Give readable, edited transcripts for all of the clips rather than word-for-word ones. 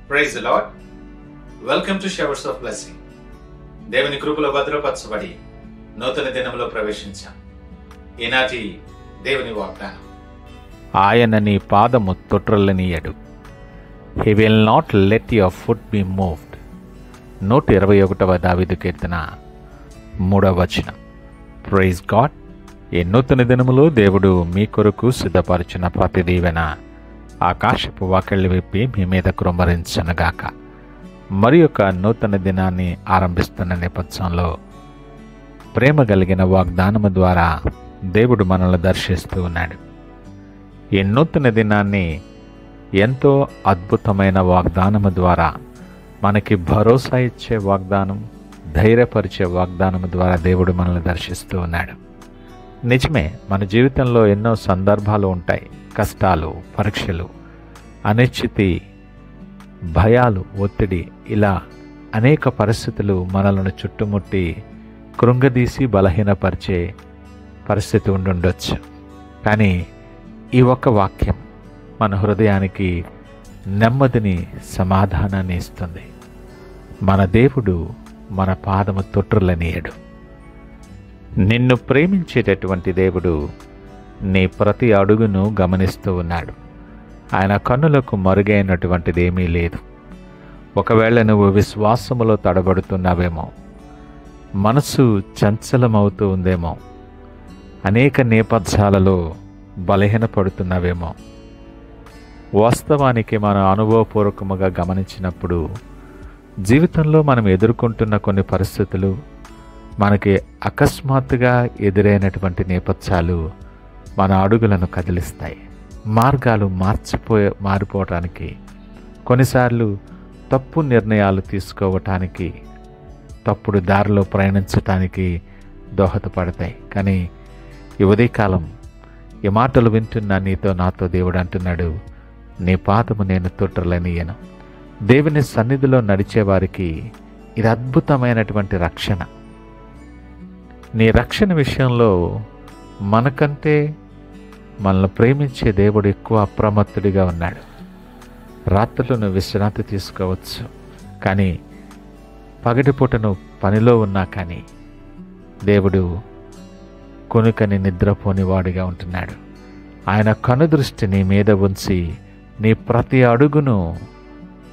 Praise the Lord. Welcome to showers of blessing. దేవుని కృపలో భద్రపరచబడి నూతన దినంలో ప్రవేశించాం. ఈనాటి దేవుని వాగ్దానం, ఆయన నీ పాదము తొట్రల్లనీయడు. He will not let your foot be moved. 121వ దావీదు కీర్తన 3వ వచనం. Praise God. ఈ నూతన దినములో దేవుడు మీ కొరకు సిద్ధపరిచిన ప్రతి దీవెన ఆకాశపు వాకిళ్ళు విప్పి మీ మీద కృమ్మరించనుగాక. మరి ఒక నూతన దినాన్ని ఆరంభిస్తున్న నేపథ్యంలో ప్రేమ కలిగిన వాగ్దానము ద్వారా దేవుడు మనల్ని దర్శిస్తూ ఉన్నాడు. ఈ నూతన దినాన్ని ఎంతో అద్భుతమైన వాగ్దానము ద్వారా మనకి భరోసా ఇచ్చే వాగ్దానం, ధైర్యపరిచే వాగ్దానము ద్వారా దేవుడు మనల్ని దర్శిస్తూ ఉన్నాడు. నిజమే, మన జీవితంలో ఎన్నో సందర్భాలు ఉంటాయి. కష్టాలు, పరీక్షలు, అనిశ్చితి, భయాలు, ఒత్తిడి, ఇలా అనేక పరిస్థితులు మనలను చుట్టుముట్టి కృంగదీసి బలహీనపరిచే పరిస్థితి ఉండుండొచ్చు. కానీ ఈ ఒక్క వాక్యం మన హృదయానికి నెమ్మదిని, సమాధానాన్ని ఇస్తుంది. మన దేవుడు మన పాదము తొట్రులనీయడు. నిన్ను ప్రేమించేటటువంటి దేవుడు నీ ప్రతి అడుగును గమనిస్తూ ఉన్నాడు. ఆయన కన్నులకు మరుగైనటువంటిది ఏమీ లేదు. ఒకవేళ నువ్వు విశ్వాసములో తడబడుతున్నావేమో, మనసు చంచలమవుతూ ఉందేమో, అనేక నేపథ్యాలలో బలహీనపడుతున్నావేమో, వాస్తవానికి మనం అనుభవపూర్వకముగా గమనించినప్పుడు జీవితంలో మనం ఎదుర్కొంటున్న కొన్ని పరిస్థితులు, మనకి అకస్మాత్తుగా ఎదురైనటువంటి నేపథ్యాలు మన అడుగులను కదిలిస్తాయి. మార్గాలు మారిపోవటానికి, కొన్నిసార్లు తప్పు నిర్ణయాలు తీసుకోవటానికి, తప్పుడు దారిలో ప్రయాణించటానికి దోహదపడతాయి. కానీ ఈ ఉదయకాలం ఈ మాటలు వింటున్న నీతో నాతో దేవుడు అంటున్నాడు, నీ పాదము నేను తొట్రలనీయను. దేవుని సన్నిధిలో నడిచేవారికి ఇది అద్భుతమైనటువంటి రక్షణ. నీ రక్షణ విషయంలో మనకంటే మనల్ని ప్రేమించే దేవుడు ఎక్కువ అప్రమత్తుడిగా ఉన్నాడు. రాత్రులు నువ్వు విశ్రాంతి తీసుకోవచ్చు, కానీ పగటిపూట నువ్వు పనిలో ఉన్నా కానీ దేవుడు కొనుకని నిద్రపోని వాడిగా ఉంటున్నాడు. ఆయన కనుదృష్టి నీ మీద ఉంచి నీ ప్రతి అడుగును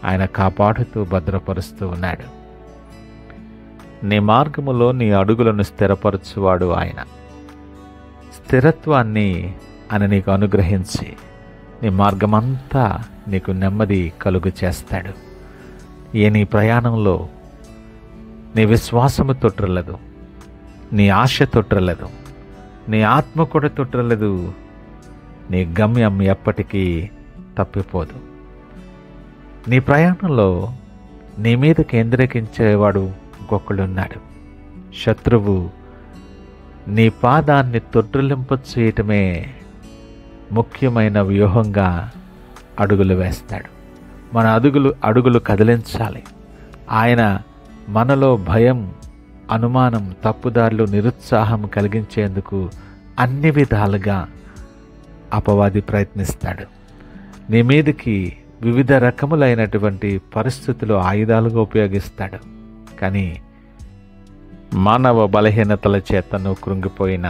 ఆయన కాపాడుతూ భద్రపరుస్తూ ఉన్నాడు. నీ మార్గములో నీ అడుగులను స్థిరపరచువాడు ఆయన. స్థిరత్వాన్ని ఆయన నీకు అనుగ్రహించి నీ మార్గమంతా నీకు నెమ్మది కలుగు చేస్తాడు. నీ ప్రయాణంలో నీ విశ్వాసము తొట్రలేదు, నీ ఆశ తొట్రలేదు, నీ ఆత్మ కూడా తొట్రలేదు. నీ గమ్యం ఎప్పటికీ తప్పిపోదు. నీ ప్రయాణంలో నీ మీద కేంద్రీకరించేవాడు ఇంకొకడున్నాడు. శత్రువు నీ పాదాన్ని తొట్రులింప చేయటమే ముఖ్యమైన వ్యూహంగా అడుగులు వేస్తాడు. మన అడుగులు కదిలించాలి. ఆయన మనలో భయం, అనుమానం, తప్పుదారులు, నిరుత్సాహం కలిగించేందుకు అన్ని విధాలుగా అపవాది ప్రయత్నిస్తాడు. నీ మీదకి వివిధ రకములైనటువంటి పరిస్థితులు ఆయుధాలుగా ఉపయోగిస్తాడు. కానీ మానవ బలహీనతల చేత నువ్వు కృంగిపోయిన,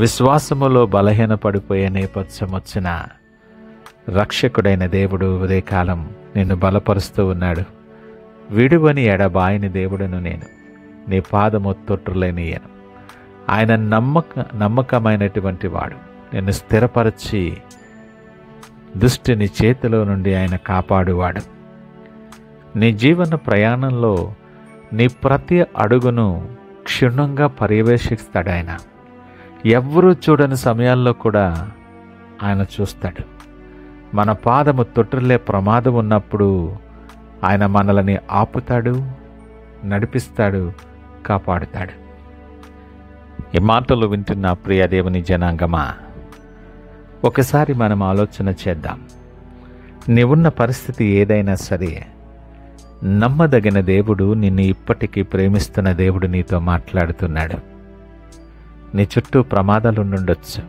విశ్వాసములో బలహీనపడిపోయే నేపథ్యం వచ్చిన రక్షకుడైన దేవుడు ఉదయకాలం నిన్ను బలపరుస్తూ ఉన్నాడు. విడువని ఎడబాయని దేవుడును నేను, నీ పాదము తొట్రులనీయను. ఆయన నమ్మకమైనటువంటి వాడు. నిన్ను స్థిరపరచి దుష్టుని చేతిలో నుండి ఆయన కాపాడువాడు. నీ జీవన ప్రయాణంలో నీ ప్రతి అడుగును క్షుణ్ణంగా పర్యవేక్షిస్తాడు ఆయన. ఎవ్వరూ చూడని సమయాల్లో కూడా ఆయన చూస్తాడు. మన పాదము తొట్రులే ప్రమాదం ఉన్నప్పుడు ఆయన మనల్ని ఆపుతాడు, నడిపిస్తాడు, కాపాడుతాడు. ఈ మాటలు వింటున్న ప్రియ దేవుని జనాంగమా, ఒకసారి మనం ఆలోచన చేద్దాం. నీవున్న పరిస్థితి ఏదైనా సరే, నమ్మదగిన దేవుడు, నిన్ను ఇప్పటికీ ప్రేమిస్తున్న దేవుడు నీతో మాట్లాడుతున్నాడు. నీ చుట్టూ ప్రమాదాలు ఉండుండొచ్చు,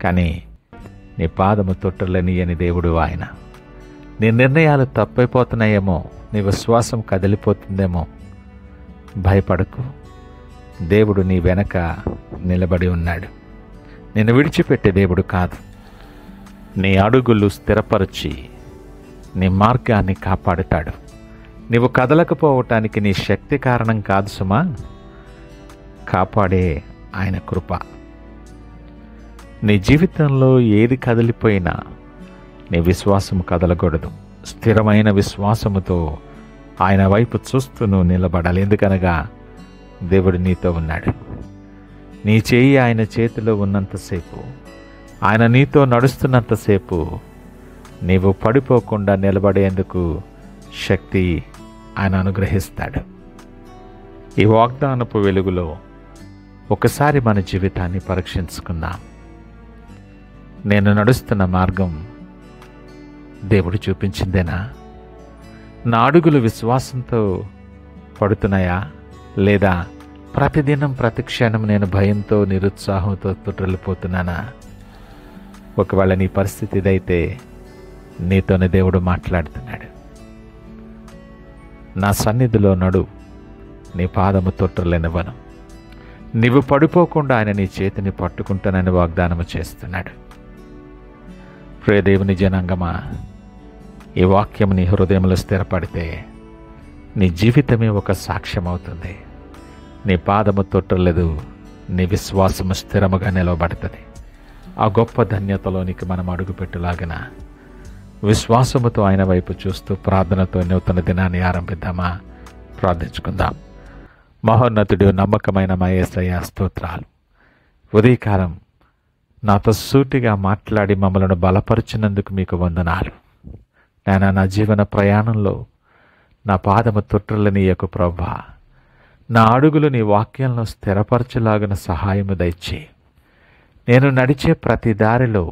కానీ నీ పాదము తొట్రులనీయని దేవుడు ఆయన. నీ నిర్ణయాలు తప్పైపోతున్నాయేమో, నీ విశ్వాసం కదిలిపోతుందేమో, భయపడకు. దేవుడు నీ వెనక నిలబడి ఉన్నాడు. నిన్ను విడిచిపెట్టే దేవుడు కాదు. నీ అడుగులు స్థిరపరచి నీ మార్గాన్ని కాపాడుతాడు. నీవు కదలకపోవటానికి నీ శక్తి కారణం కాదు సుమా, కాపాడే ఆయన కృప. నీ జీవితంలో ఏది కదిలిపోయినా నీ విశ్వాసము కదలకూడదు. స్థిరమైన విశ్వాసముతో ఆయన వైపు చూస్తూ నువ్వు నిలబడాలి. ఎందుకనగా దేవుడు నీతో ఉన్నాడు. నీ చేయి ఆయన చేతిలో ఉన్నంతసేపు, ఆయన నీతో నడుస్తున్నంతసేపు నీవు పడిపోకుండా నిలబడేందుకు శక్తి ఆయన అనుగ్రహిస్తాడు. ఈ వాగ్దానపు వెలుగులో ఒకసారి మన జీవితాన్ని పరీక్షించుకుందాం. నేను నడుస్తున్న మార్గం దేవుడు చూపించిందేనా? నా అడుగులు విశ్వాసంతో పడుతున్నాయా? లేదా ప్రతిదినం ప్రతి క్షణం నేను భయంతో నిరుత్సాహంతో తుట్టిల్లిపోతున్నానా? ఒకవేళ నీ పరిస్థితి ఇదైతే నీతోనే దేవుడు మాట్లాడుతున్నాడు. నా సన్నిధిలో నడు, నీ పాదము తొట్టులేనివ్వను. నీవు పడిపోకుండా ఆయన నీ చేతిని పట్టుకుంటానని వాగ్దానము చేస్తున్నాడు. ప్రియ దేవుని జనాంగమా, ఈ వాక్యం నీ హృదయంలో స్థిరపడితే నీ జీవితమే ఒక సాక్ష్యం అవుతుంది. నీ పాదము తొట్టలేదు, నీ విశ్వాసము స్థిరముగా నిలవబడుతుంది. ఆ గొప్ప ధన్యతలోనికి మనం అడుగుపెట్టులాగిన విశ్వాసముతో ఆయన వైపు చూస్తూ ప్రార్థనతో నూతన దినాన్ని ఆరంభిద్దామా? ప్రార్థించుకుందాం. మహోన్నతుడు, నమ్మకమైన మా యేసయ్య, స్తోత్రాలు. ఉదయకాలం నాతో సూటిగా మాట్లాడి మమ్మలను బలపరిచినందుకు మీకు వందనాలు. నేను నా జీవన ప్రయాణంలో నా పాదము తొట్టులనీయకు ప్రభువా, నా అడుగులు నీ వాక్యంలో స్థిరపరచులాగిన సహాయము దయచి నేను నడిచే ప్రతి దారిలో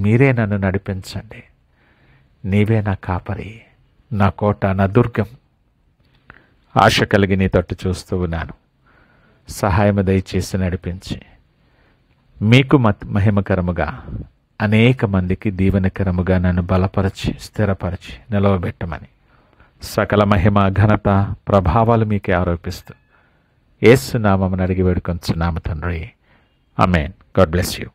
మీరే నన్ను నడిపించండి. నీవే నా కాపరి, నా కోట, నా దుర్గం. ఆశ కలిగి నీ తట్టు చూస్తూ ఉన్నాను. సహాయము దయచేసి నడిపించి మీకు మహిమకరముగా అనేక మందికి దీవెనకరముగా నన్ను బలపరచి స్థిరపరిచి నిలవబెట్టమని సకల మహిమ ఘనత ప్రభావాలు మీకే ఆరోపిస్తూ యేసు నామమున అడిగి వేడుకొంచున్నాము తండ్రి. ఆమేన్. God bless you.